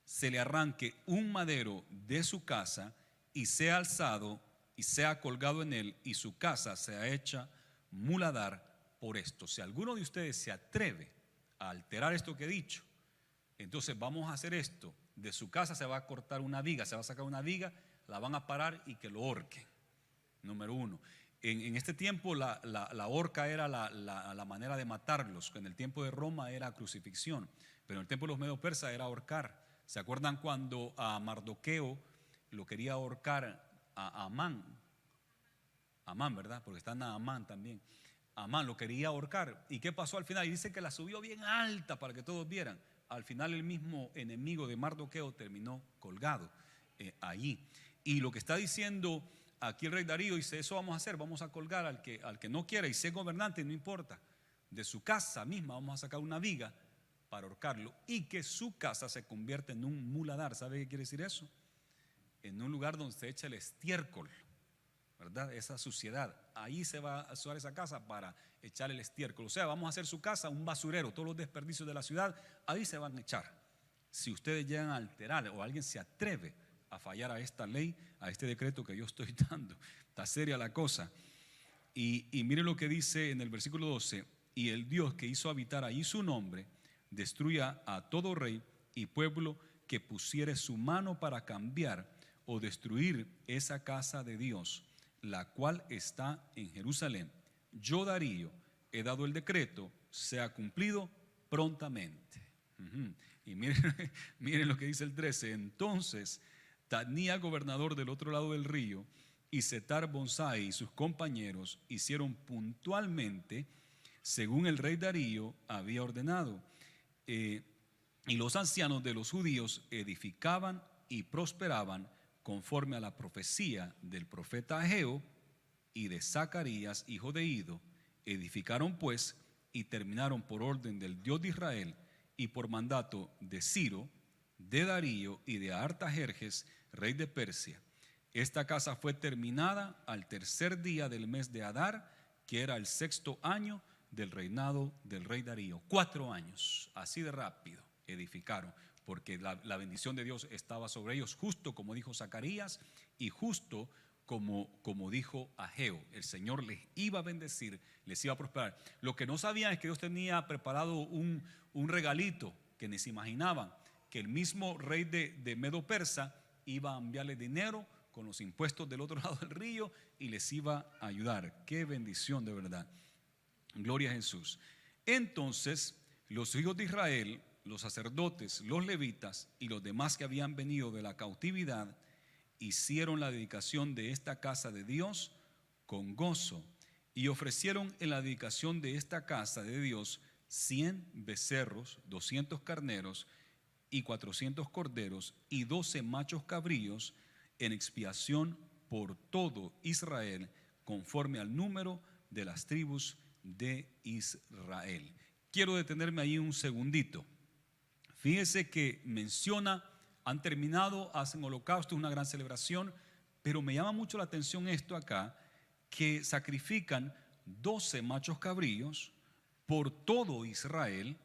se le arranque un madero de su casa y sea alzado y sea colgado en él y su casa sea hecha muladar por esto. Si alguno de ustedes se atreve a alterar esto que he dicho, entonces vamos a hacer esto. De su casa se va a cortar una viga, se va a sacar una viga, la van a parar y que lo horquen. Número 1. En este tiempo la horca era la manera de matarlos. En el tiempo de Roma era crucifixión, pero en el tiempo de los medo persas era ahorcar. ¿Se acuerdan cuando a Mardoqueo lo quería ahorcar a Amán? Amán, ¿verdad? Porque está Naamán también. Amán lo quería ahorcar. ¿Y qué pasó al final? Y dice que la subió bien alta para que todos vieran. Al final el mismo enemigo de Mardoqueo terminó colgado allí. Y lo que está diciendo aquí el rey Darío dice, eso vamos a hacer, vamos a colgar al que no quiera y sea gobernante, no importa. De su casa misma vamos a sacar una viga para ahorcarlo y que su casa se convierta en un muladar. ¿Sabe qué quiere decir eso? En un lugar donde se echa el estiércol, ¿verdad? Esa suciedad. Ahí se va a usar esa casa para echar el estiércol. O sea, vamos a hacer su casa un basurero. Todos los desperdicios de la ciudad, ahí se van a echar. Si ustedes llegan a alterar o alguien se atreve a fallar a esta ley, a este decreto que yo estoy dando, está seria la cosa. Y miren lo que dice en el versículo 12: y el Dios que hizo habitar ahí su nombre, destruya a todo rey y pueblo que pusiere su mano para cambiar o destruir esa casa de Dios, la cual está en Jerusalén. Yo, Darío, he dado el decreto, sea cumplido prontamente. Y miren lo que dice el 13. Entonces Tadnía, gobernador del otro lado del río, y Setar Bonsai y sus compañeros hicieron puntualmente según el rey Darío había ordenado. Y los ancianos de los judíos edificaban y prosperaban conforme a la profecía del profeta Ageo y de Zacarías, hijo de Ido, Edificaron pues y terminaron por orden del Dios de Israel y por mandato de Ciro, de Darío y de Artajerjes, rey de Persia. Esta casa fue terminada al tercer día del mes de Adar, que era el 6º año del reinado del rey Darío. 4 años, así de rápido edificaron, porque la bendición de Dios estaba sobre ellos, justo como dijo Zacarías y justo como dijo Ageo. El Señor les iba a bendecir, les iba a prosperar. Lo que no sabían es que Dios tenía preparado un regalito que ni se imaginaban, que el mismo rey de Medo Persa iba a enviarle dinero con los impuestos del otro lado del río y les iba a ayudar. Qué bendición de verdad. Gloria a Jesús. Entonces los hijos de Israel, los sacerdotes, los levitas y los demás que habían venido de la cautividad hicieron la dedicación de esta casa de Dios con gozo y ofrecieron en la dedicación de esta casa de Dios 100 becerros, 200 carneros y 400 corderos y 12 machos cabríos en expiación por todo Israel, conforme al número de las tribus de Israel. Quiero detenerme ahí un segundito. Fíjese que menciona, han terminado, hacen holocausto, una gran celebración, pero me llama mucho la atención esto acá, que sacrifican 12 machos cabríos por todo Israel,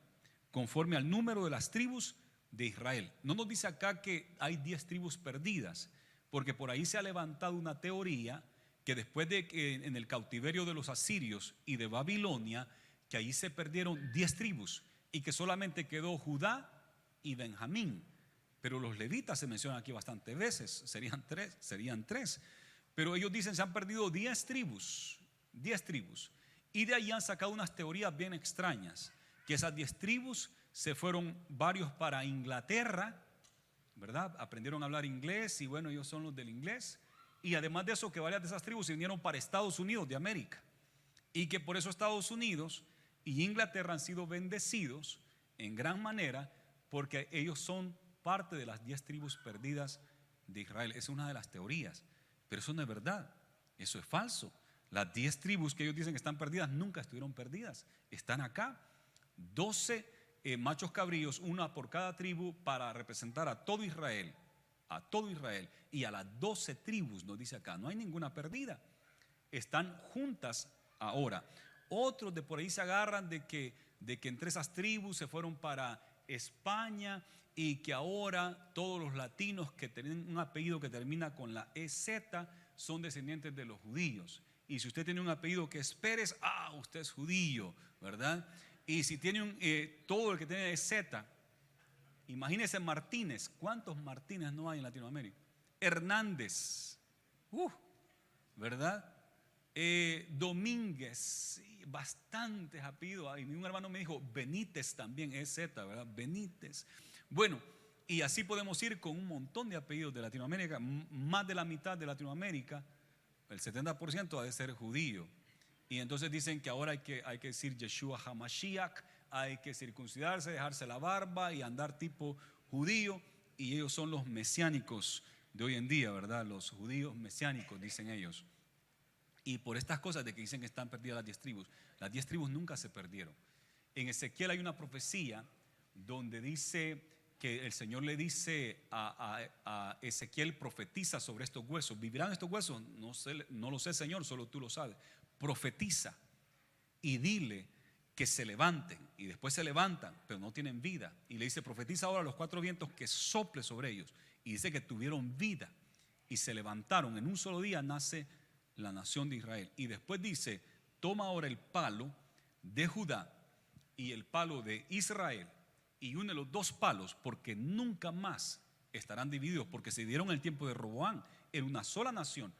conforme al número de las tribus de Israel. No nos dice acá que hay 10 tribus perdidas, porque por ahí se ha levantado una teoría que después de que en el cautiverio de los asirios y de Babilonia, que ahí se perdieron 10 tribus y que solamente quedó Judá y Benjamín. Pero los levitas se mencionan aquí bastantes veces, serían tres. Pero ellos dicen se han perdido 10 tribus. Y de ahí han sacado unas teorías bien extrañas, que esas 10 tribus se fueron varios para Inglaterra, ¿verdad? Aprendieron a hablar inglés y bueno, ellos son los del inglés. Y además de eso, que varias de esas tribus se vinieron para Estados Unidos de América. Y que por eso Estados Unidos y Inglaterra han sido bendecidos en gran manera, porque ellos son parte de las 10 tribus perdidas de Israel. Es una de las teorías, pero eso no es verdad, eso es falso. Las 10 tribus que ellos dicen que están perdidas nunca estuvieron perdidas, están acá. 12 machos cabríos, una por cada tribu, para representar a todo Israel, y a las 12 tribus, nos dice acá, no hay ninguna perdida, están juntas ahora. Otros de por ahí se agarran de que entre esas tribus se fueron para España y que ahora todos los latinos que tienen un apellido que termina con la EZ son descendientes de los judíos. Y si usted tiene un apellido que es Pérez, usted es judío, ¿verdad? Y si tiene todo el que tiene EZ, imagínese Martínez. ¿Cuántos Martínez no hay en Latinoamérica? Hernández, ¿verdad? Domínguez, bastantes apellidos. Y un hermano me dijo Benítez también, EZ, ¿verdad? Benítez. Bueno, y así podemos ir con un montón de apellidos de Latinoamérica. Más de la mitad de Latinoamérica, el 70% ha de ser judío. Y entonces dicen que ahora hay que decir Yeshua HaMashiach, hay que circuncidarse, dejarse la barba y andar tipo judío. Y ellos son los mesiánicos de hoy en día, ¿verdad? Los judíos mesiánicos, dicen ellos. Y por estas cosas de que dicen que están perdidas las 10 tribus nunca se perdieron. En Ezequiel hay una profecía donde dice que el Señor le dice a Ezequiel, profetiza sobre estos huesos. ¿Vivirán estos huesos? No lo sé, Señor, solo tú lo sabes. Profetiza y dile que se levanten. Y después se levantan, pero no tienen vida. Y le dice, profetiza ahora a los 4 vientos que sople sobre ellos. Y dice que tuvieron vida y se levantaron. En un solo día nace la nación de Israel. Y después dice, toma ahora el palo de Judá y el palo de Israel y une los 2 palos, porque nunca más estarán divididos, porque se dieron el tiempo de Roboam. Era una sola nación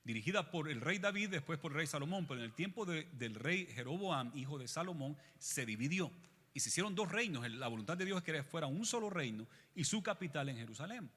dirigida por el rey David, después por el rey Salomón, pero en el tiempo del rey Jeroboam, hijo de Salomón, se dividió y se hicieron 2 reinos. La voluntad de Dios es que fuera un solo reino y su capital en Jerusalén,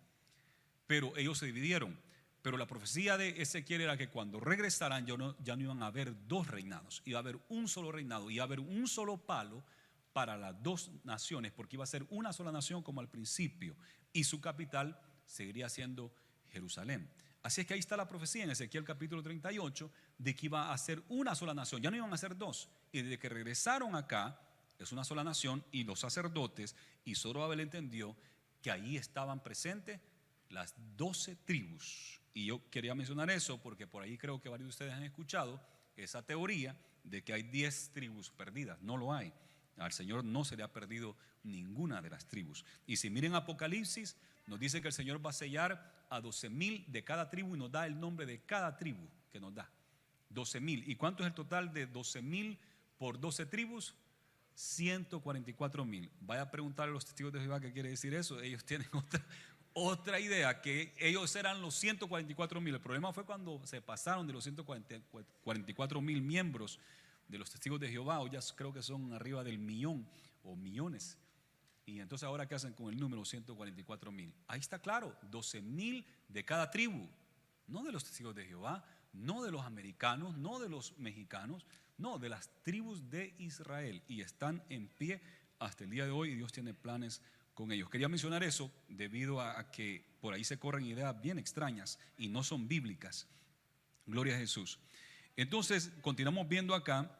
pero ellos se dividieron. Pero la profecía de Ezequiel era que cuando regresaran ya no iban a haber 2 reinados, iba a haber un solo reinado, iba a haber un solo palo para las 2 naciones, porque iba a ser una sola nación como al principio, y su capital seguiría siendo Jerusalén. Así es que ahí está la profecía en Ezequiel capítulo 38 de que iba a ser una sola nación, ya no iban a ser dos. Y desde que regresaron acá, es una sola nación, y los sacerdotes y Zorobabel entendió que ahí estaban presentes las 12 tribus. Y yo quería mencionar eso porque por ahí creo que varios de ustedes han escuchado esa teoría de que hay 10 tribus perdidas. No lo hay. Al Señor no se le ha perdido ninguna de las tribus. Y si miren Apocalipsis, nos dice que el Señor va a sellar a 12,000 de cada tribu y nos da el nombre de cada tribu que nos da. 12,000. ¿Y cuánto es el total de 12,000 por 12 tribus? 144,000. Vaya a preguntarle a los testigos de Jehová qué quiere decir eso. Ellos tienen otra idea, que ellos eran los 144,000. El problema fue cuando se pasaron de los 144,000 miembros de los testigos de Jehová. Hoy ya creo que son arriba del millón o millones. Y entonces ahora ¿qué hacen con el número 144,000? Ahí está claro, 12,000 de cada tribu. No de los testigos de Jehová, no de los americanos, no de los mexicanos, no, de las tribus de Israel. Y están en pie hasta el día de hoy y Dios tiene planes con ellos. Quería mencionar eso debido a que por ahí se corren ideas bien extrañas y no son bíblicas. Gloria a Jesús. Entonces continuamos viendo acá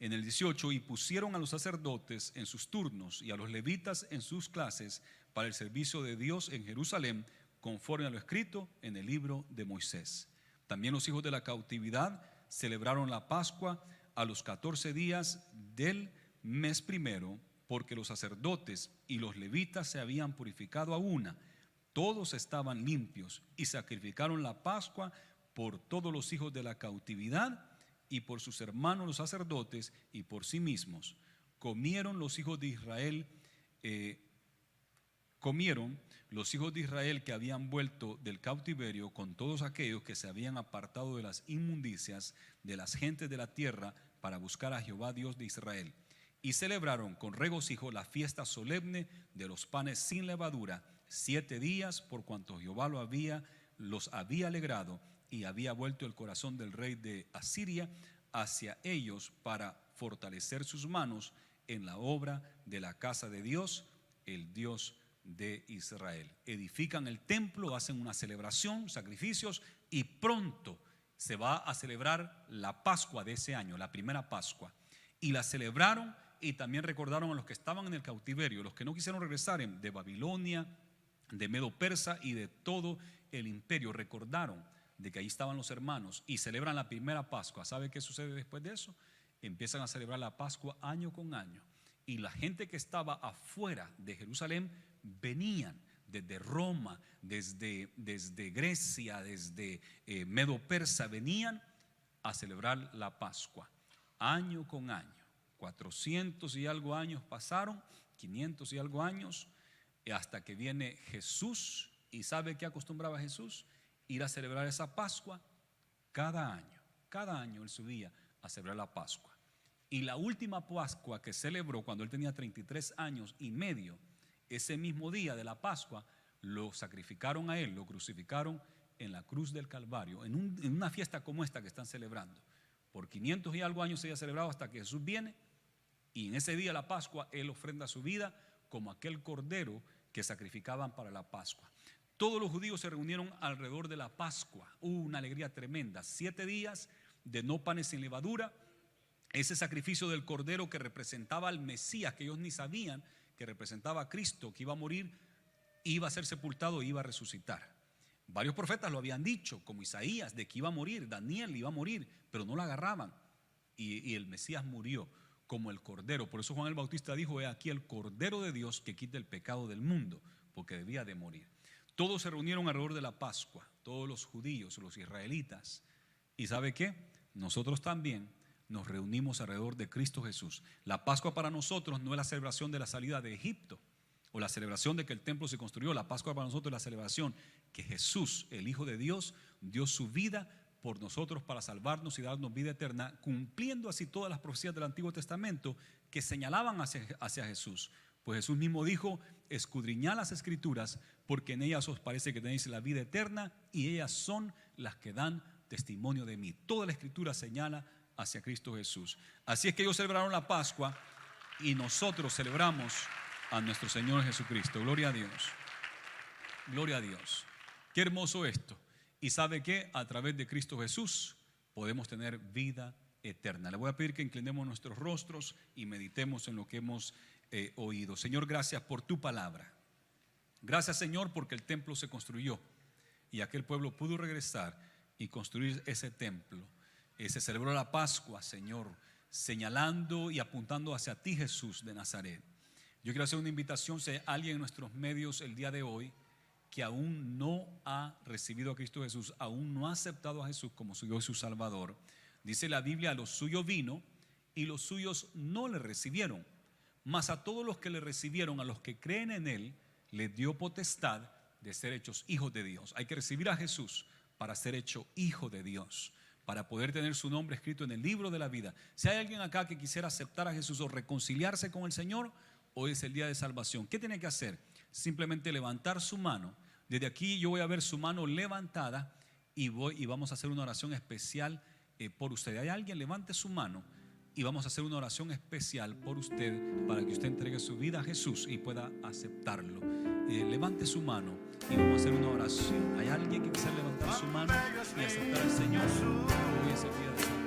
en el 18: y pusieron a los sacerdotes en sus turnos y a los levitas en sus clases para el servicio de Dios en Jerusalén, conforme a lo escrito en el libro de Moisés. También los hijos de la cautividad celebraron la Pascua a los 14 días del mes primero, porque los sacerdotes y los levitas se habían purificado a una. Todos estaban limpios y sacrificaron la Pascua por todos los hijos de la cautividad y por sus hermanos los sacerdotes y por sí mismos. Comieron los hijos de Israel que habían vuelto del cautiverio con todos aquellos que se habían apartado de las inmundicias de las gentes de la tierra para buscar a Jehová Dios de Israel. Y celebraron con regocijo la fiesta solemne de los panes sin levadura 7 días, por cuanto Jehová los había alegrado y había vuelto el corazón del rey de Asiria hacia ellos para fortalecer sus manos en la obra de la casa de Dios, el Dios de Israel. Edifican el templo, hacen una celebración, sacrificios, y pronto se va a celebrar la Pascua de ese año, la primera Pascua. Y la celebraron y también recordaron a los que estaban en el cautiverio, los que no quisieron regresar de Babilonia, de Medo Persa y de todo el imperio. Recordaron de que ahí estaban los hermanos y celebran la primera Pascua. ¿Sabe qué sucede después de eso? Empiezan a celebrar la Pascua año con año. Y la gente que estaba afuera de Jerusalén venían desde Roma, desde Grecia, desde Medo Persa, venían a celebrar la Pascua año con año. 400 y algo años pasaron, 500 y algo años, hasta que viene Jesús. ¿Y sabe qué acostumbraba Jesús? Ir a celebrar esa Pascua cada año él subía a celebrar la Pascua. Y la última Pascua que celebró cuando él tenía 33 años y medio, ese mismo día de la Pascua, lo sacrificaron a él, lo crucificaron en la cruz del Calvario, en una fiesta como esta que están celebrando. Por 500 y algo años se había celebrado hasta que Jesús viene, y en ese día de la Pascua él ofrenda su vida como aquel cordero que sacrificaban para la Pascua. Todos los judíos se reunieron alrededor de la Pascua. Hubo una alegría tremenda. 7 días de no panes sin levadura. Ese sacrificio del cordero que representaba al Mesías, que ellos ni sabían que representaba a Cristo, que iba a morir, iba a ser sepultado e iba a resucitar. Varios profetas lo habían dicho, como Isaías, de que iba a morir. Daniel iba a morir, pero no lo agarraban. Y el Mesías murió como el cordero. Por eso Juan el Bautista dijo: he aquí el cordero de Dios que quita el pecado del mundo, porque debía de morir. Todos se reunieron alrededor de la Pascua, todos los judíos, los israelitas. ¿Y sabe qué? Nosotros también nos reunimos alrededor de Cristo Jesús. La Pascua para nosotros no es la celebración de la salida de Egipto o la celebración de que el templo se construyó. La Pascua para nosotros es la celebración que Jesús, el Hijo de Dios, dio su vida por nosotros para salvarnos y darnos vida eterna, cumpliendo así todas las profecías del Antiguo Testamento que señalaban hacia Jesús. Pues Jesús mismo dijo: escudriñad las Escrituras, porque en ellas os parece que tenéis la vida eterna, y ellas son las que dan testimonio de mí. Toda la Escritura señala hacia Cristo Jesús. Así es que ellos celebraron la Pascua y nosotros celebramos a nuestro Señor Jesucristo. Gloria a Dios. Gloria a Dios. Qué hermoso esto. Y ¿sabe qué? A través de Cristo Jesús podemos tener vida eterna. Le voy a pedir que inclinemos nuestros rostros y meditemos en lo que hemos oído. Señor, gracias por tu palabra. Gracias, Señor, porque el templo se construyó y aquel pueblo pudo regresar y construir ese templo. Se celebró la Pascua, Señor, señalando y apuntando hacia ti, Jesús de Nazaret. Yo quiero hacer una invitación, si hay alguien en nuestros medios el día de hoy que aún no ha recibido a Cristo Jesús, aún no ha aceptado a Jesús como su Dios y su Salvador. Dice la Biblia: a los suyos vino y los suyos no le recibieron, mas a todos los que le recibieron, a los que creen en él, les dio potestad de ser hechos hijos de Dios. Hay que recibir a Jesús para ser hecho hijo de Dios, para poder tener su nombre escrito en el libro de la vida. Si hay alguien acá que quisiera aceptar a Jesús o reconciliarse con el Señor, hoy es el día de salvación. ¿Qué tiene que hacer? Simplemente levantar su mano. Desde aquí yo voy a ver su mano levantada y vamos a hacer una oración especial por usted. ¿Hay alguien? Levante su mano y vamos a hacer una oración especial por usted para que usted entregue su vida a Jesús y pueda aceptarlo. Levante su mano y vamos a hacer una oración. ¿Hay alguien que quisiera levantar su mano y aceptar al Señor? Hoy es el día de salvación.